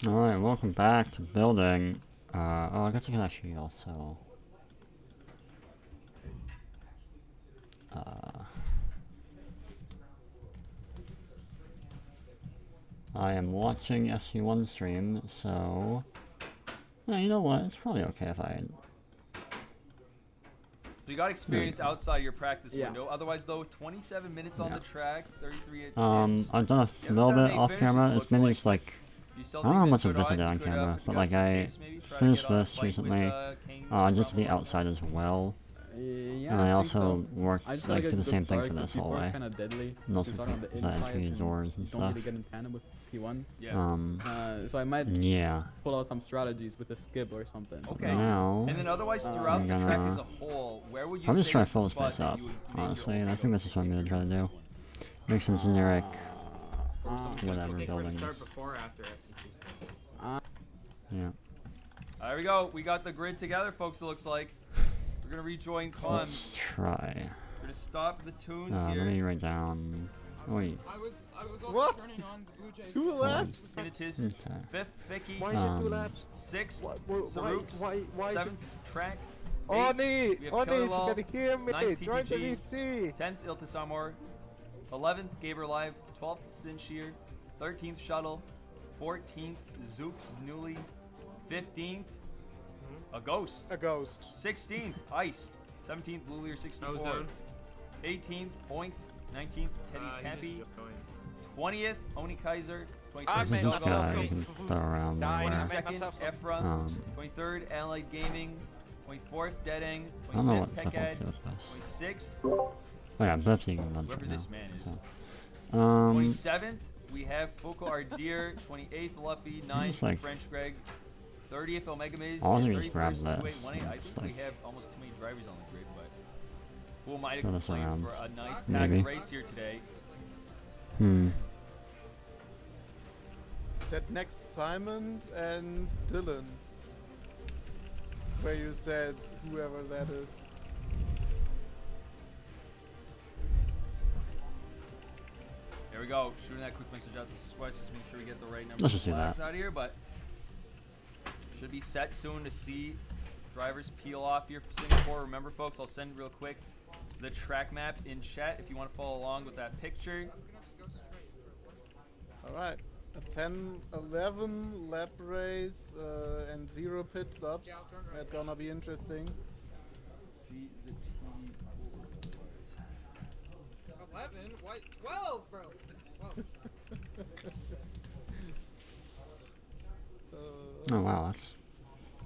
Alright, welcome back to building. I guess I can actually also... I am watching FC1 stream, so... Yeah, you know what, it's probably okay if I... So you got experience outside your practice window. Otherwise, though, 27 minutes on the track, 33 at I've done a little bit off camera. It's mainly just like... I don't know how much of this I did on camera, but like I finished this recently. I just did the outside as well. And I also worked, like, did the same thing for this hallway. And also the entry doors and stuff. So I might pull out some strategies with a skib or something. Okay. Now, and then otherwise throughout the track as a whole, where would you I'm just say trying is to fill the this place spot up, that you would honestly, and I think this is what I'm gonna try to do. Make some generic, whatever Think we're gonna buildings. start before or after SC2 Yeah. There we go. We got the grid together, folks, it looks like. We're going to rejoin Con. Let's try. We're going to stop the tunes Let here. me write down. Oh, wait. I was also What? turning on the Blue Jay. 2 laps? Minitis, Okay. 5th, Vicky. Why is it 2 laps? 6th, Why- Sarooks. why is it- 7th, Track. Oni! We have Oni, you Kellerlaw, gotta hear me! 9th, Join the TTG, VC! 10th, Iltisamor. 11th, Gaber Live. 12th, Sinshir. 13th, Shuttle. 14th, Zooks Newly. 15th, a Ghost. A ghost. 16th, Iced. 17th, Lulier 64. Ozone. 18th, Oinked. 19th, Teddy's Happy. Keep going. 20th, Oni Kaiser. I 21st, made This myself guy you can throw around Died. nowhere. 22nd, myself Efra. 23rd, Allied Gaming. 24th, Deadang. I don't know 25th, what the fuck Pekad. to do with this. 26th, Oh yeah, Pepsi can lunch whoever right now. this man is. So. 27th, we have Focal Ardeer. 28th, Luffy. 9th, like- French Greg. 30th, Omega Maze. I'll and just grab 31st, this, 2818. I it's think we like- have almost too many drivers on the grid, but who am I to Throw this complain around. for a nice packed Maybe. race here today? That next Simon and Dylan. Where you said whoever that is. There we go. Shooting that quick message out to Sweats. Just make sure we get the right number Let's of just do laps that. out here, but should be set soon to see drivers peel off here for Singapore. Remember, folks, I'll send real quick the track map in chat if you want to follow along with that picture. Alright. A 10-11 lap race and 0 pit stops. That's gonna be interesting. See the TV board. 11? What? 12, bro. 12. Oh wow, that's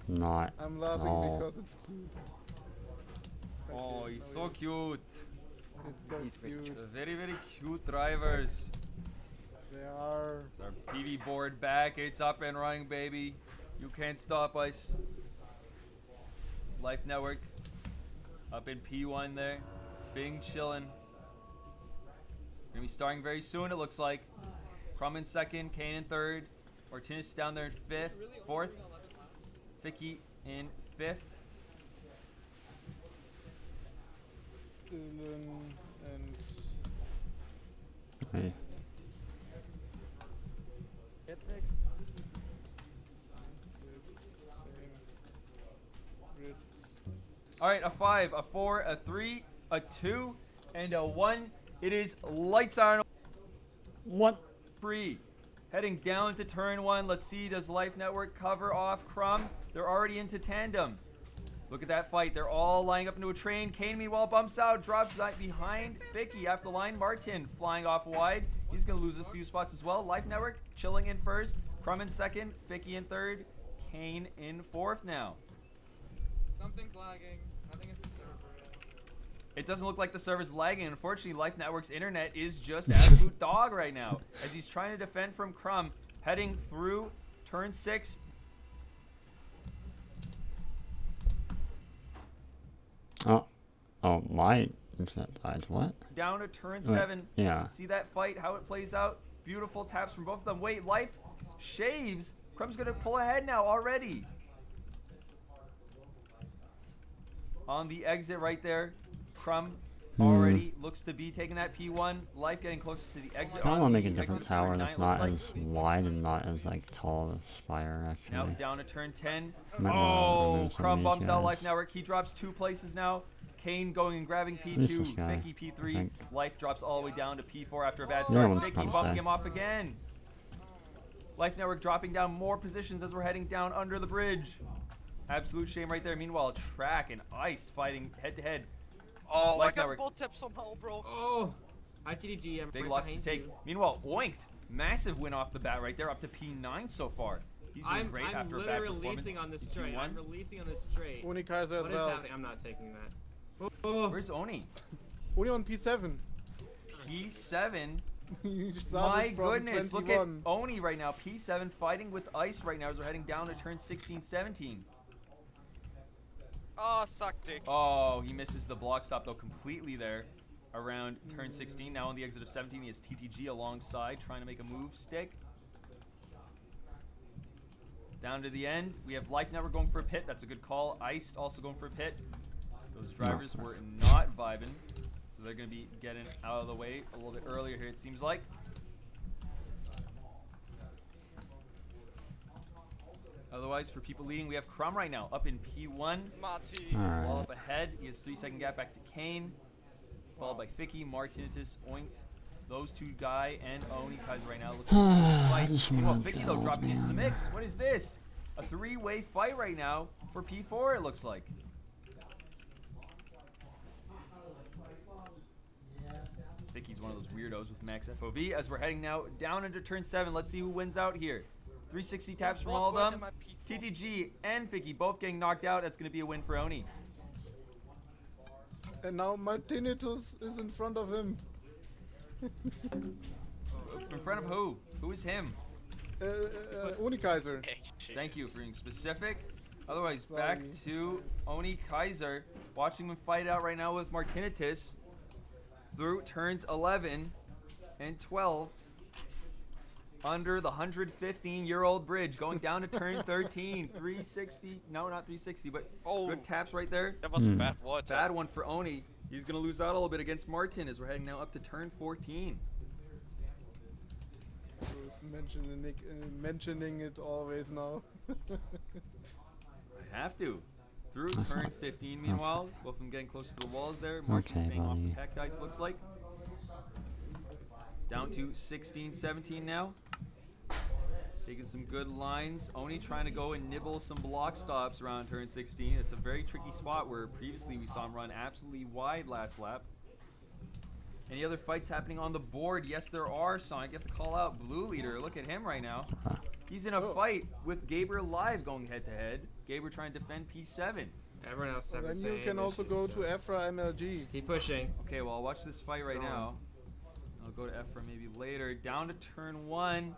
not. I'm laughing Oh. because it's cute. Oh, he's so cute. It's so cute. The very, very cute drivers. They are. Our PV board back. It's up and running, baby. You can't stop us. Life Network up in P1 there. Bing chillin'. Gonna be starting very soon, it looks like. Crumb in second, Kane in third. Martinez down there in fifth, fourth. Vicky in fifth. Dylan and. Hey. Get next. All right, a 5, a 4, a 3, a 2, and a 1. It is lights on. What? 3. Heading down to turn 1. Let's see, does Life Network cover off Crumb? They're already into tandem. Look at that fight. They're all lining up into a train. Kane, meanwhile, bumps out, drops right behind Vicky after the line. Martin flying off wide. He's going to lose a few spots as well. Life Network chilling in first. Crumb in second. Vicky in third. Kane in fourth now. Something's lagging. I think it's the server. It doesn't look like the server's lagging. Unfortunately, Life Network's internet is just absolute dog right now as he's trying to defend from Crumb, heading through turn 6. Oh, my internet died. What? Down to turn Wait, 7. yeah. See that fight, how it plays out. Beautiful taps from both of them. Wait, Life shaves. Crumb's going to pull ahead now already. On the exit right there, Crumb already looks to be taking that P1. Life getting closer to the exit. I on want to make a the different exit of turn tower 9, that's it looks not like. as wide and not as like tall of a spire Now actually. down to turn 10. Might wanna Oh, remove some Crumb of bumps these out guys. Life Network. He drops 2 places now. Kane going and grabbing Who's this P2. guy? Vicky I P3. think. Life drops all the way down to P4 after a bad No start. one's Vicky gonna bumping say. him off again. Life Network dropping down more positions as we're heading down under the bridge. Absolute shame right there. Meanwhile, Track and Iced fighting head to head. Oh, Life I got Network. bull tip somehow, bro. Oh, ITDG, I'm Big right loss to behind take. you. Meanwhile, Oinked. Massive win off the bat right there, up to P9 so far. He's doing I'm great after a bad literally performance. releasing on this in straight. P1. I'm releasing on this straight. Oni Kaiser as What is well. happening? I'm not taking that. Oh, Where's Oni? Oni on P7. P7. He My started from goodness, look at 21. Oni right now. P7 fighting with Ice right now as we're heading down to turn 16, 17. Oh, suck dick. Oh, he misses the block stop though completely there around turn 16. Now on the exit of 17, he has TTG alongside trying to make a move stick. Down to the end, we have Life Network going for a pit. That's a good call. Ice also going for a pit. Those drivers were not vibing, so they're going to be getting out of the way a little bit earlier here, it seems like. Otherwise, for people leading, we have Crumb right now up in P1. Marty. Well Alright. up ahead, he has 3-second gap back to Kane, followed by Ficky, Martinitis, Oinked. Those two die, and Oni Kaiser right now looks like just Meanwhile, wanna Ficky though build, dropping into the man. mix. What is this? A 3-way fight right now for P4, it looks like. Ficky's one of those weirdos with max FOV. As we're heading now down into turn 7, let's see who wins out here. 360 taps from all of them. TTG and Ficky both getting knocked out. That's going to be a win for Oni. And now Martinitus is in front of him. In front of who? Who is him? Oni Kaiser. Thank you for being specific. Otherwise, Sorry. back to Oni Kaiser. Watching him fight out right now with Martinitis through turns 11 and 12 under the 115-year-old bridge, going down to turn 13. 360. No, not 360, but good taps right there. That was a bad water. Bad one for Oni. He's going to lose out a little bit against Martin as we're heading now up to turn 14. Who's mentioning it always now. I have to. Through turn 15, meanwhile, both of them getting close to the walls there. Martin Okay, staying off buddy. the tech dice, looks like. Down to 16, 17 now. Taking some good lines. Oni trying to go and nibble some block stops around turn 16. It's a very tricky spot where previously we saw him run absolutely wide last lap. Any other fights happening on the board? Yes, there are, Sonic. You have to call out Blue Leader. Look at him right now. He's in a fight with Gabriel Live going head-to-head. Gabriel trying to defend P7. everyone else Then seven. you can also go to Efra MLG. Keep pushing. Okay, well, I'll watch this fight right Go on. now. I'll go to Ephra maybe later. Down to turn 1.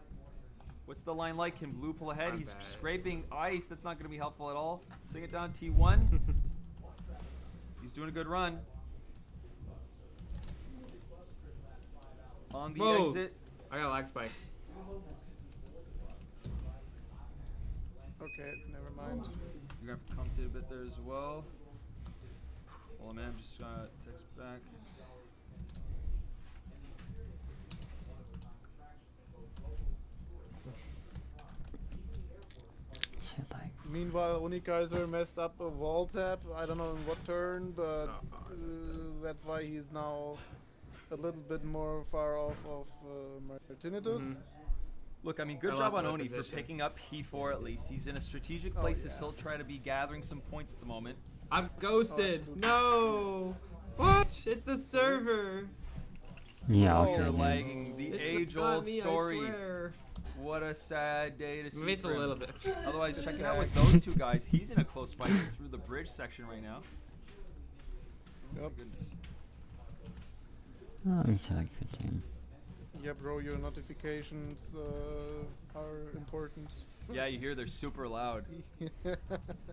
What's the line like? Can Blue pull ahead? I'm He's bad. scraping ice. That's not going to be helpful at all. Sing it down T1. He's doing a good run. On the Whoa. exit. I got a lag spike. Okay, never mind. You're going to have to come to a bit there as well. Hold on, man. I'm just going to text back. Shit, like, Meanwhile, Oni Kaiser messed up a wall tap. I don't know in what turn, but that's why he's now a little bit more far off of Martinitus. Look, I mean, good I job love on the Oni for position. picking up P4 at least. He's in a strategic Oh, place to yeah. still try to be gathering some points at the moment. I'm ghosted. absolutely. No. What? It's the server. yeah, Oh, okay. You're dude. lagging. The It's not age-old me, I story. swear. What a sad day to see Maybe it's a for him. little bit. Otherwise, checking out with those two guys, he's in a close fight through the bridge section right now. Oh, Yep. goodness. Oh, it's like 15. Yeah, bro, your notifications are important. Yeah, you hear they're super loud.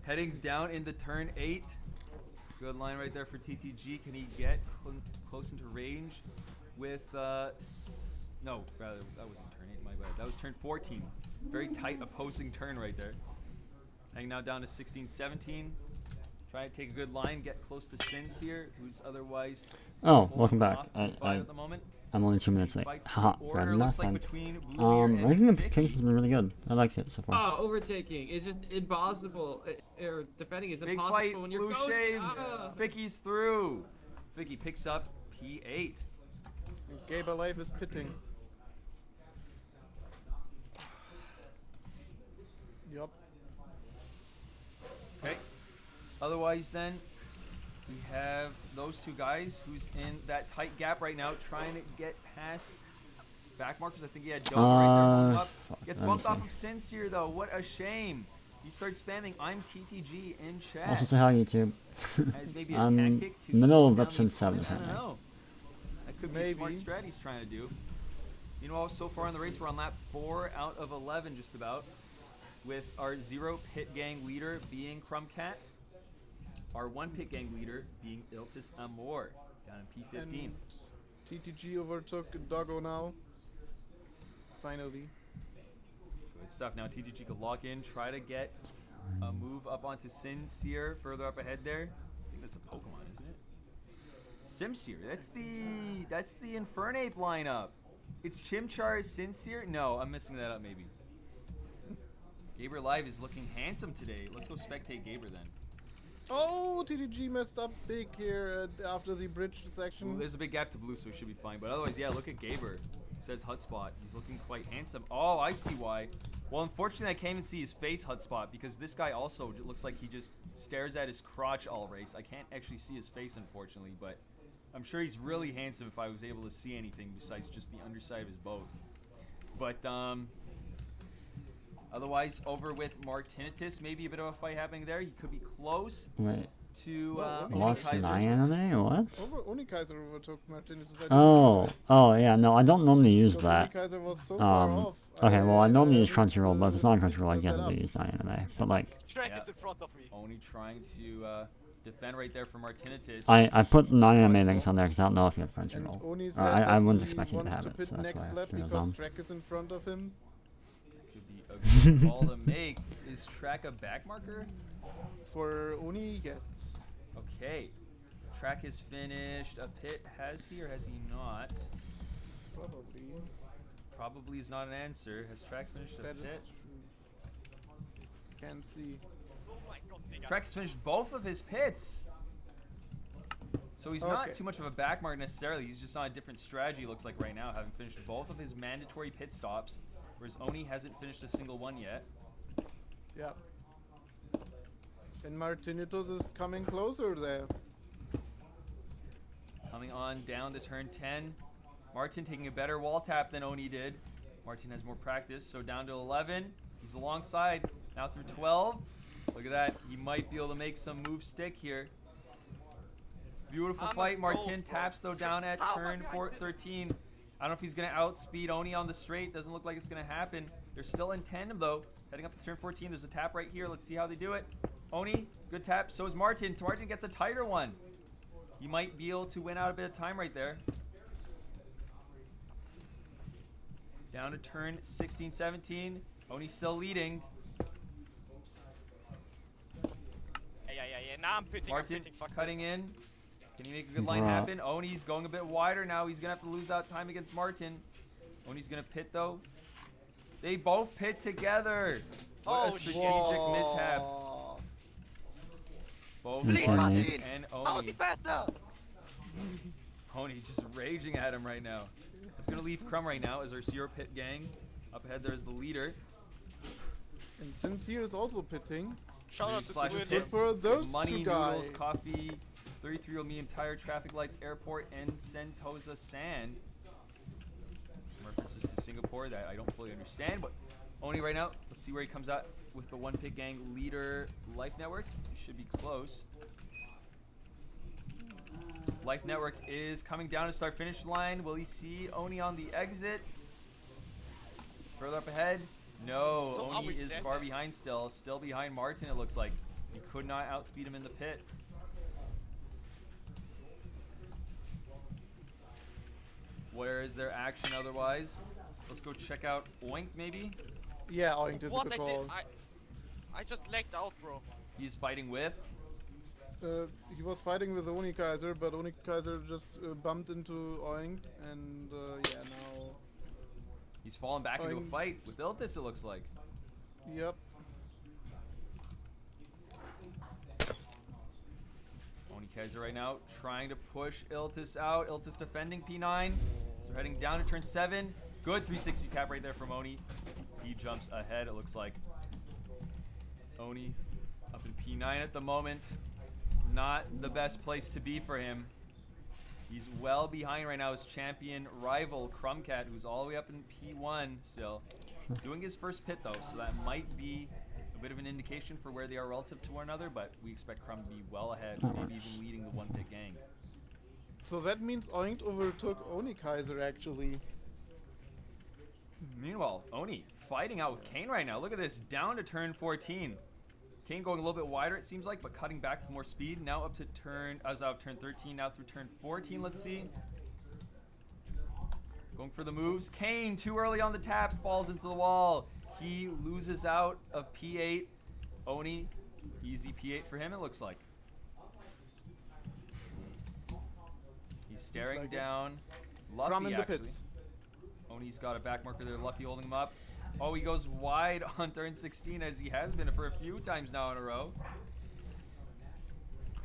Heading down into turn 8. Good line right there for TTG. Can he get close into range with... no, rather, that wasn't turn 8, my bad. That was turn 14. Very tight opposing turn right there. Heading now down to 16, 17. Try to take a good line, get close to Sincere, who's otherwise Oh, welcome back. off in five at the moment. I'm only 2 minutes late. Fights Haha, order bad looks enough. like between Bluebeard and Ranking of Vicky. Kings has been really good. I like it so far. Oh, overtaking. It's just impossible. Or defending is Big impossible fight, when you're blue ghosted. shaves. Ah. Vicky's through. Vicky picks up P8. And Gabe Alive is pitting. Yup. Okay. Otherwise, then, we have those two guys who's in that tight gap right now, trying to get past back markers. I think he had Dover right there warming up. Gets bumped off of Sincere, though. What a shame. He starts spamming I'm TTG in chat. Also say hi, YouTube. As maybe a I'm tactic to middle slow of down episode the 7 opponent. I don't apparently. know. That could be a smart strat he's trying to do. Meanwhile, so far in the race, we're on lap 4 out of 11 just about, with our 0 pit gang leader being Crumbcat, our 1 pit gang leader being Iltis Amor, down in P15. And TTG overtook Doggo now. Finally. Good stuff. Now TTG can lock in, try to get a move up onto Sincere further up ahead there. I think that's a Pokemon, isn't it? Simsear. That's the Infernape lineup. It's Chimchar, Sincere. No, I'm messing that up maybe. Gaber Live is looking handsome today. Let's go spectate Gaber then. Oh, TTG messed up big here after the bridge section. Ooh, there's a big gap to blue, so he should be fine. But otherwise, yeah, look at Gaber. Says Hutspot. He's looking quite handsome. Oh, I see why. Well, unfortunately, I can't even see his face, Hutspot, because this guy also looks like he just stares at his crotch all race. I can't actually see his face, unfortunately, but I'm sure he's really handsome if I was able to see anything besides just the underside of his boat. But, otherwise, over with Martinitis, maybe a bit of a fight happening there. He could be close Wait. to What's Kaiser. 9 anime? What? Unikaiser overtook Martinez. Oh, yeah, no, I don't normally use that. Unikaiser was so far off. Okay, well, I normally use Crunchyroll, but if it's not Crunchyroll, I guess I'll use 9 anime. But, like, Shrek is in front of me. Only trying to defend right there for Martinitis. I put 9 anime links on there because I don't know if you have Crunchyroll. Oni said I that wouldn't he expect you to wants have to it, pit so that's next why lap I threw those because on. Trek is in front of him. Could be a good call to make. Is Track a back marker? For Oni, yes. Okay. Track is finished. A pit has he or has he not? Probably. Probably is not an answer. Has Track finished a That is pit? true. Can't see. Track's finished both of his pits. So he's not too much of a back mark necessarily. He's just on a different strategy, looks like right now, having finished both of his mandatory pit stops, whereas Oni hasn't finished a single one yet. Yeah. And Martinitos is coming closer there. Coming on down to turn 10. Martin taking a better wall tap than Oni did. Martin has more practice, so down to 11. He's alongside, now through 12. Look at that. He might be able to make some moves stick here. Beautiful fight. Martin taps, though, down at turn 13. I don't know if he's going to outspeed Oni on the straight. Doesn't look like it's going to happen. They're still in tandem, though. Heading up to turn 14. There's a tap right here. Let's see how they do it. Oni, good tap. So is Martin. Martin gets a tighter one. He might be able to win out a bit of time right there. Down to turn 16, 17. Oni still leading. Now I'm pitting. Martin cutting in. Can he make a good line happen? Oni's going a bit wider now. He's going to have to lose out time against Martin. Oni's going to pit, though. They both pit together. What a strategic mishap. Both Martin and Oni. Oni just raging at him right now. That's going to leave Crumb right now as our Zero Pit gang. Up ahead there is the leader. And Sincere is also pitting. Shout out to Good for those Money, two guys. Noodles, Coffee, 33-year-old medium tire, traffic lights, airport, and Sentosa Sand. References to Singapore that I don't fully understand, but Oni right now. Let's see where he comes out with the One Pit Gang leader, Life Network. He should be close. Life Network is coming down to start finish line. Will he see Oni on the exit? Further up ahead. No, So Oni is far behind still behind Martin, it looks like. He could not outspeed him in the pit. Where is their action otherwise? Let's go check out Oink, maybe? Yeah, Oink is a What good I call. did, I just lagged out, bro. He's fighting with He was fighting with Oni Kaiser, but Oni Kaiser just bumped into Oink, and yeah, now. He's fallen back into a Oink. fight with Iltis, it looks like. Yep. Oni Kaiser right now trying to push Iltis out. Iltis defending P9. They're heading down to turn 7. Good 360 cap right there from Oni. He jumps ahead, it looks like. Oni up in P9 at the moment. Not the best place to be for him. He's well behind right now his champion rival, Crumcat, who's all the way up in P1 still. Doing his first pit though, so that might be a bit of an indication for where they are relative to one another, but we expect Crumb to be well ahead, maybe even leading the one pit gang. So that means Oink overtook Oni Kaiser actually. Meanwhile, Oni fighting out with Kane right now. Look at this, down to turn 14. Kane going a little bit wider it seems like, but cutting back with more speed. Now up to turn, out of turn 13, now through turn 14, let's see. Going for the moves. Kane, too early on the tap, falls into the wall. He loses out of P8. Oni, easy P8 for him, it looks like. He's staring like down. Crumb Luffy, in the actually. pits. Oni's got a back marker there, Luffy holding him up. Oh, he goes wide on turn 16 as he has been for a few times now in a row.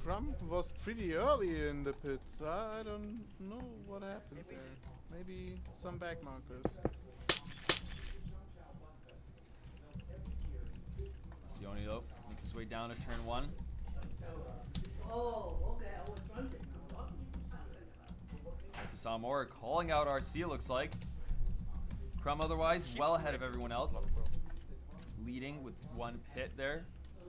Crump was pretty early in the pits. I don't know what happened there. Maybe some back markers. See Oni though, makes his way down to turn 1. Oh, okay. I was fronting. To Samora calling out RC, it looks like. Crumb otherwise well ahead of everyone else. Leading with one pit there.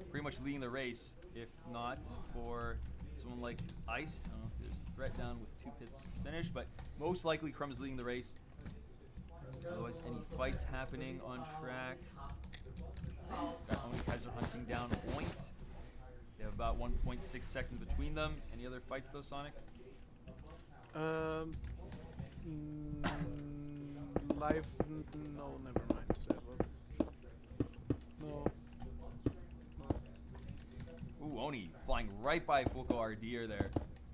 Pretty much leading the race, if not for someone like Iced. I don't know if there's a threat down with 2 pits finished, but most likely Crumb's leading the race. Otherwise, any fights happening on track. Got Oni Kaiser hunting down Point. They have about 1.6 seconds between them. Any other fights though, Sonic? Live. No, never mind. That was. No. Ooh, Oni flying right by Fuko Ardir there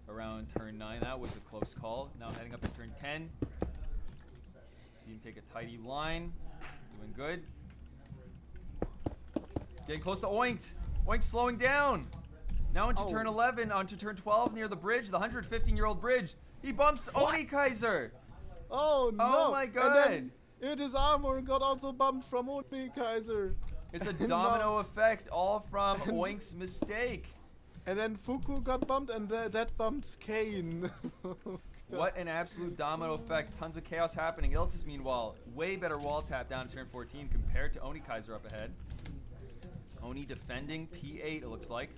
around turn 9. That was a close call. Now heading up to turn 10. See him take a tidy line. Doing good. Getting close to Oink. Oink slowing down. Now into turn 11, onto turn 12 near the bridge, the 115-year-old bridge. He bumps Oni Kaiser. Oh no! Oh my god! And then his armor got also bumped from Oni Kaiser. It's a domino effect, all from Oink's mistake. And then Fuku got bumped, and that bumped Kane. What an absolute domino effect. Tons of chaos happening. Iltis, meanwhile, way better wall tap down to turn 14 compared to Oni Kaiser up ahead. Oni defending P8, it looks like.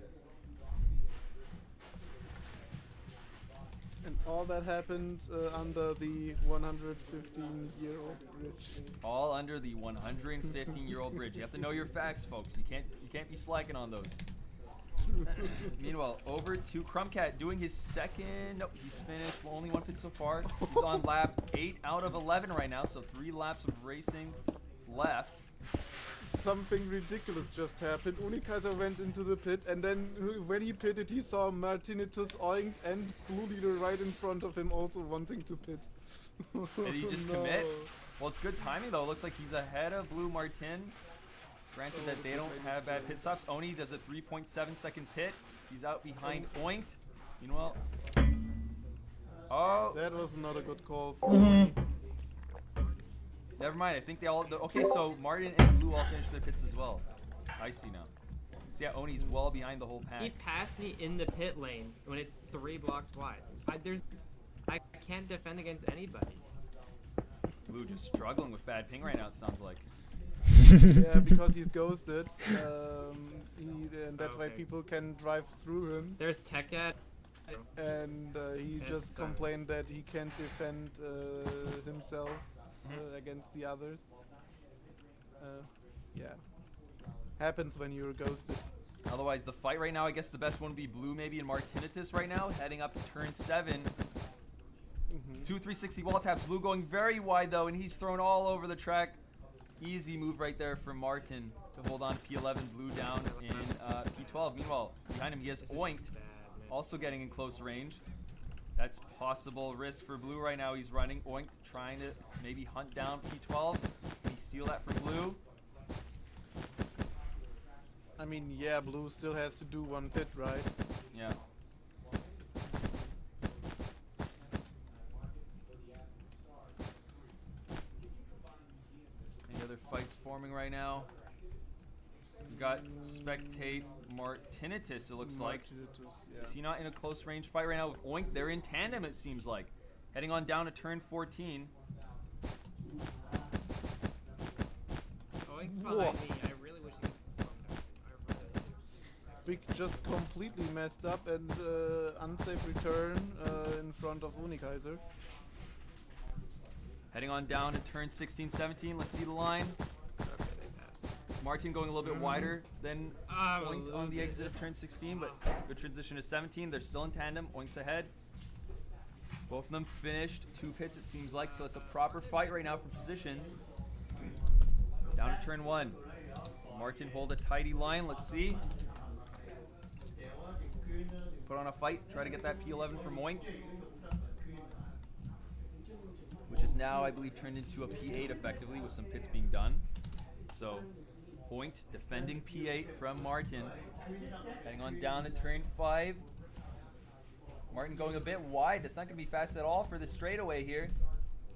And all that happened under the 115-year-old bridge. All under the 115-year-old bridge. You have to know your facts, folks. You can't be slacking on those. Meanwhile, over to Crumcat doing his second. Nope, he's finished. Well, only 1 pit so far. He's on lap 8 out of 11 right now, so 3 laps of racing left. Something ridiculous just happened. Oni Kaiser went into the pit, and then when he pitted, he saw Martinitus, Oink, and Blue Leader right in front of him also wanting to pit. Did he just commit? Well, it's good timing though. Looks like he's ahead of Blue Martin. Granted that they don't have bad pit stops. Oni does a 3.7 second pit. He's out behind Oink. Meanwhile, oh, That was not a good call for Oni. never mind. I think they all. Okay, so Martin and Blue all finished their pits as well. I see now. So yeah, Oni's well behind the whole pack. He passed me in the pit lane when it's 3 blocks wide. I can't defend against anybody. Blue just struggling with bad ping right now. It sounds like. Yeah, because he's ghosted. And that's why Okay. people can drive through him. There's Tekkat. And he just sorry. complained that he can't defend himself against the others. Yeah. Happens when you're ghosted. Otherwise, the fight right now, I guess the best one would be Blue maybe and Martinitus right now, heading up to turn 7. 2 360 wall taps. Blue going very wide though, and he's thrown all over the track. Easy move right there from Martin to hold on to P11. Blue down in P12. Meanwhile, behind him he has Oinked. also getting in close range. That's possible risk for blue right now. He's running. Oink, trying to maybe hunt down P12. Can he steal that from blue? I mean, yeah, blue still has to do one pit, right? Yeah. Any other fights forming right now? We got Spectate Martinitus, it looks like. Yeah. Is he not in a close range fight right now with Oink? They're in tandem, it seems like. Heading on down to turn 14. Oink's behind me. I really wish he could slow down. Big just completely messed up and unsafe return in front of Unikaiser. Heading on down to turn 16, 17. Let's see the line. Okay, they passed. Martin going a little bit wider than A Oink little on the bit. exit of turn 16, but good transition to 17. They're still in tandem. Oink's ahead. Both of them finished 2 pits, it seems like, so it's a proper fight right now for positions. Down to turn 1. Martin hold a tidy line. Let's see. Put on a fight. Try to get that P11 from Oink, which is now, I believe, turned into a P8 effectively with some pits being done. So, Oink defending P8 from Martin. Heading on down to turn 5. Martin going a bit wide. That's not going to be fast at all for the straightaway here.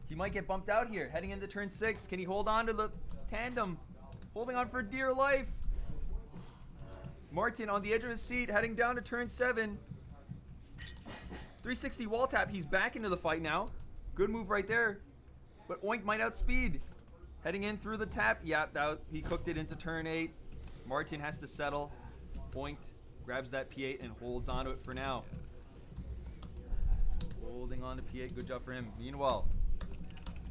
He might get bumped out here. Heading into turn 6. Can he hold on to the tandem? Holding on for dear life. Martin on the edge of his seat, heading down to turn 7. 360 wall tap. He's back into the fight now. Good move right there. But Oink might outspeed. Heading in through the tap. Yeah, he cooked it into turn 8. Martin has to settle. Oink grabs that P8 and holds onto it for now. Holding on to P8. Good job for him. Meanwhile,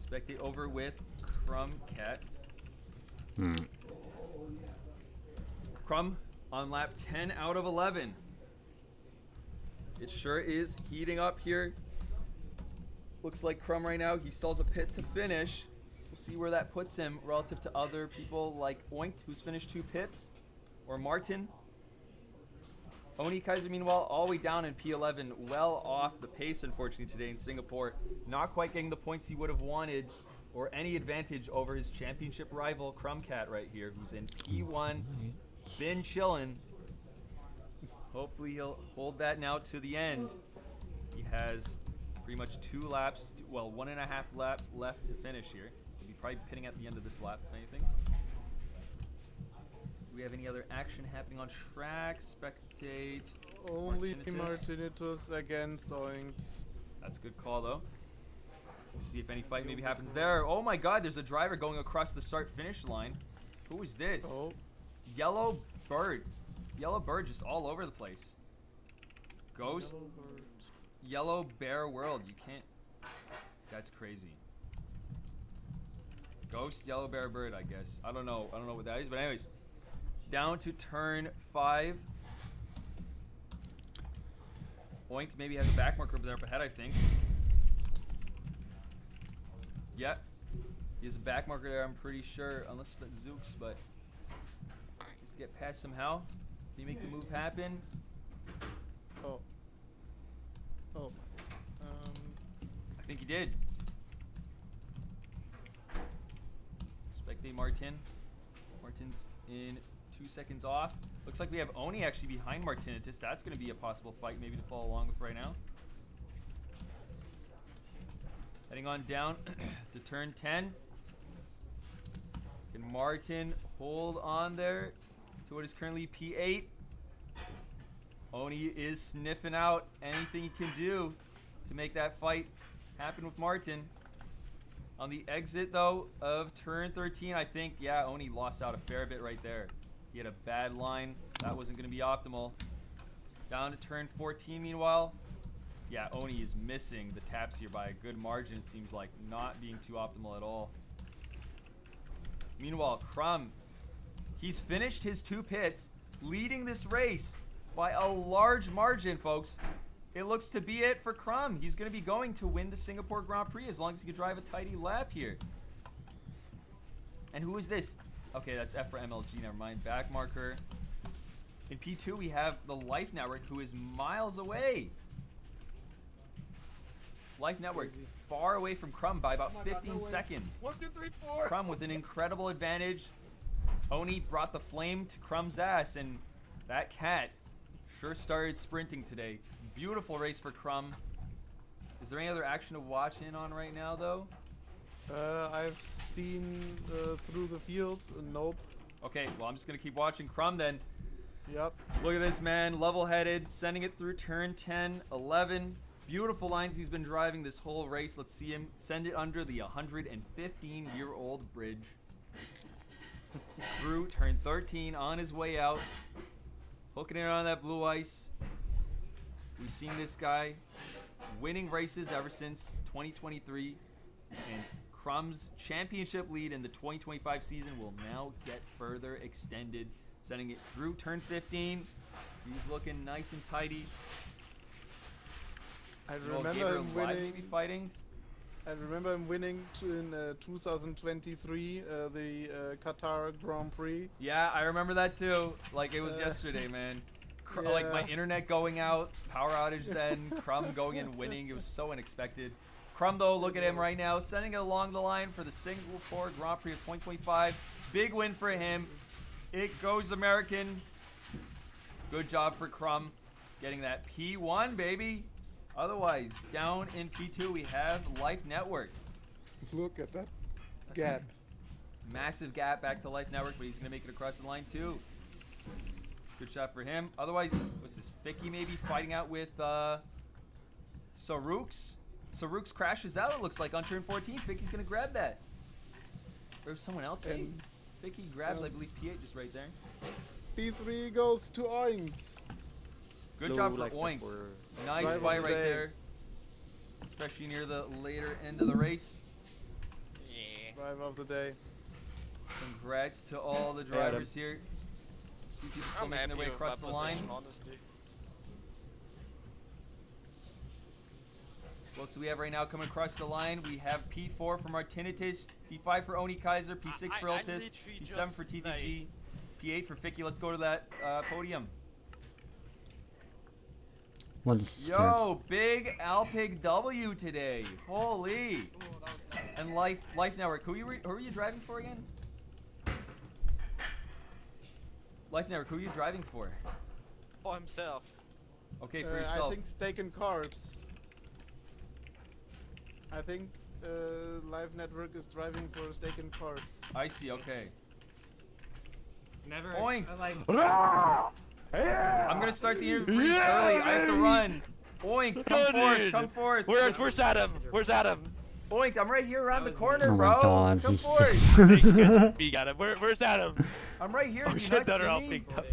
Spectate over with Crumb Cat. Crumb on lap 10 out of 11. It sure is heating up here. Looks like Crumb right now, he stalls a pit to finish. We'll see where that puts him relative to other people like Oink, who's finished 2 pits, or Martin. Oni Kaiser, meanwhile, all the way down in P11, well off the pace, unfortunately, today in Singapore. Not quite getting the points he would have wanted or any advantage over his championship rival, Crumbcat, right here, who's in P1. Been chilling. Hopefully he'll hold that now to the end. He has pretty much 2 laps, well, 1.5 lap left to finish here. He'll be probably pitting at the end of this lap, if anything. Do we have any other action happening on track? Spectate. Only Martinitus. Martinitus against Oink. That's a good call, though. We'll see if any fight maybe happens there. Oh my god, there's a driver going across the start-finish line. Who is this? Oh. Yellow Bird. Yellow Bird just all over the place. Ghost. Yellow Bear World. You can't... That's crazy. Ghost Yellow Bear Bird, I guess. I don't know what that is, but anyways. Down to turn 5. Oink maybe has a back marker there up ahead, I think. Yep. He has a back marker there, I'm pretty sure. Unless it's Zooks, but... Needs to get past somehow. Can he make the move happen? Oh. Oh. I think he did. Spectate Martin. Martin's in 2 seconds off. Looks like we have Oni actually behind Martinitus. That's going to be a possible fight maybe to follow along with right now. Heading on down to turn 10. Can Martin hold on there to what is currently P8? Oni is sniffing out anything he can do to make that fight happen with Martin. On the exit, though, of turn 13, I think, yeah, Oni lost out a fair bit right there. He had a bad line. That wasn't going to be optimal. Down to turn 14, meanwhile. Yeah, Oni is missing the taps here by a good margin. It seems like not being too optimal at all. Meanwhile, Crumb, he's finished his 2 pits, leading this race by a large margin, folks. It looks to be it for Crumb. He's going to be going to win the Singapore Grand Prix as long as he can drive a tidy lap here. And who is this? Okay, that's F for MLG, never mind. Back marker. In P2, we have the Life Network, who is miles away. Life Network far away from Crumb by about 15 seconds. 1, 2, 3, 4. Crumb with an incredible advantage. Oni brought the flame to Crumb's ass, and that cat sure started sprinting today. Beautiful race for Crumb. Is there any other action to watch in on right now, though? I've seen through the field. Nope. Okay, well, I'm just going to keep watching Crumb then. Yep. Look at this man, level-headed, sending it through turn 10, 11. Beautiful lines he's been driving this whole race. Let's see him send it under the 115-year-old bridge. Through turn 13, on his way out. Hooking it on that blue ice. We've seen this guy winning races ever since 2023. And Crumb's championship lead in the 2025 season will now get further extended. Sending it through turn 15. He's looking nice and tidy. I remember him winning. Fighting. I remember him winning in 2023 the Qatar Grand Prix. Yeah, I remember that too. Like it was yesterday, man. Like my internet going out, power outage then, Crumb going and winning. It was so unexpected. Crumb though, look at him right now, sending it along the line for the Singapore Grand Prix of 2025. Big win for him. It goes American. Good job for Crumb getting that P1, baby. Otherwise, down in P2, we have Life Network. Look at that gap. Massive gap back to Life Network, but he's going to make it across the line, too. Good shot for him. Otherwise, what's this? Ficky maybe fighting out with Sarooks. Sarooks crashes out, it looks like, on turn 14. Ficky's going to grab that. Or someone else, maybe? Ficky grabs, I believe, P8 just right there. P3 goes to Oink. Good job for Oink. Nice fight right there. Especially near the later end of the race. Yeah. Drive of the day. Congrats to all the drivers here. Let's see people still making their way across the line. Well, so we have right now coming across the line. We have P4 for Martinitis, P5 for Oni Kaiser, P6 for Iltis, P7 for TVG, P8 for Ficky. Let's go to that podium. Yo, big Alpig W today. Holy. Ooh, that was nice. And Life Network. Who are you driving for again? Life Network, who are you driving for? For himself. Okay, for yourself. I think Steak and Carbs. I think Live Network is driving for Steak and Carbs. I see, okay. Never. Oink. Yeah. I'm gonna start the interviews early. I have to run. Oink, come forth, come forth. Where's Adam? Where's Adam? Oink, I'm right here around the corner, Oh bro. my god, Come he's forth. You got him. Where's Adam? I'm right here. Oh Do you shit, not that see me? are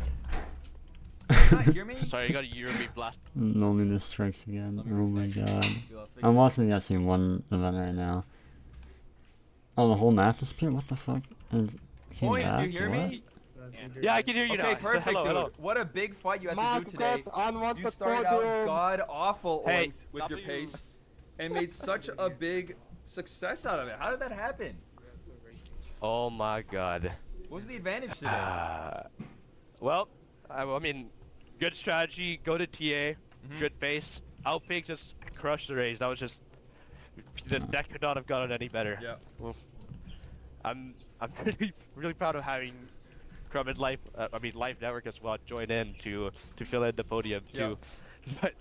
Can you not hear me? Sorry, you got a Eurobeat blast. Loneliness strikes again. Let me Oh my refix god. it. I'll fix I'm it. watching the SC1 event right now. Oh, the whole map disappeared? What the fuck? And came Oink, back? do you hear What? me? Yeah, I can hear you now. Okay, perfect, Hello, dude. hello. What a big fight you had to do today. Unwanted You started out podium. god awful, Hey, Oink, with your pace, and made such a big success out of it. How did that happen? Oh my god. What was the advantage today? Well, I mean, good strategy. Go to TA. Good pace. Outpig just crushed the race. That was just the deck could not have gotten any better. Yeah. Oof. I'm really proud of having Crumb and Life Network as well join in to fill in the podium too. But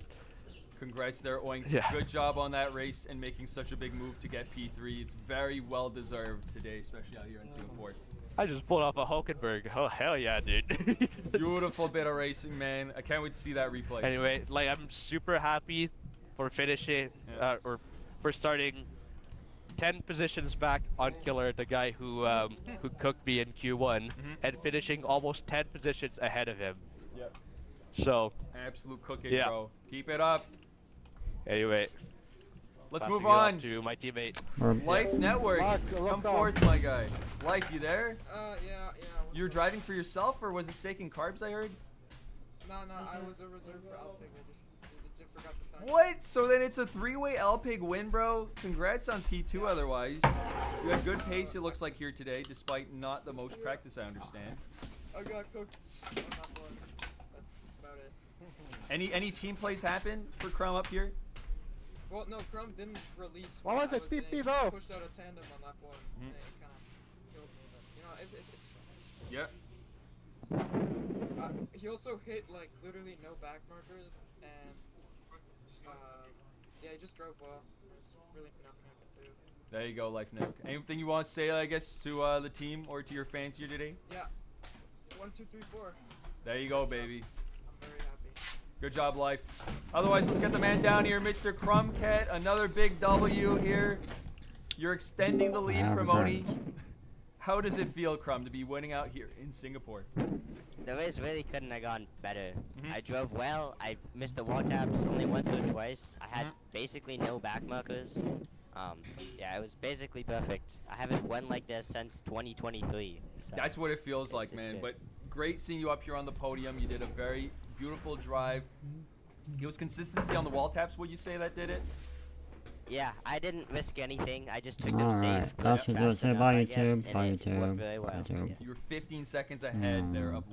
Congrats there, Oink. Yeah. Good job on that race and making such a big move to get P3. It's very well deserved today, especially out here in Singapore. I just pulled off a Hulkenberg. Oh hell yeah, dude. Beautiful bit of racing, man. I can't wait to see that replay. Anyway, like I'm super happy for finishing or for starting 10 positions back on Killer, the guy who cooked me in Q1, and finishing almost 10 positions ahead of him. Yep. So Absolute cooking, Yeah. bro. Keep it up. anyway, Let's passing move it on on. to my teammate. Life Network. Come forth, my guy. Life, you there? Yeah. You're driving for yourself, or was it Steak and Carbs I heard? No, I was a reserve for Alpig. I just forgot to sign. What? So then it's a three-way Alpig win, bro. Congrats on P2 otherwise. You had good pace, it looks like, here today, despite not the most practice, I understand. I got cooked on that one. about it. Any team plays happen for Crumb up here? Well, no, Crumb didn't release. Why when was I the CP getting though? pushed out of tandem on lap 1. Mhm. And it kind of killed me, but you know, it's Yep. he also hit like literally no back markers, and yeah, he just drove well. There's really nothing I can do. There you go, Life Network. Anything you want to say, I guess, to the team or to your fans here today? Yeah. 1, 2, 3, 4. There you go, baby. I'm very happy. Good job, Life. Otherwise, let's get the man down here, Mr. Crumcat. Another big W here. You're extending the lead from Oni. How does it feel, Crumb, to be winning out here in Singapore? The race really couldn't have gone better. I drove well. I missed the wall taps only once or twice. I had basically no back markers. Yeah, it was basically perfect. I haven't won like this since 2023. So That's what it feels like, man. But great seeing you up here on the podium. You did a very beautiful drive. It was consistency on the wall taps, would you say, that did it? yeah, I didn't risk anything. I just took them safe. Alright, put that up should do it. fast Say enough, bye I guess, YouTube, and bye it worked YouTube, very bye well. YouTube. Yeah. You were 15 seconds ahead there of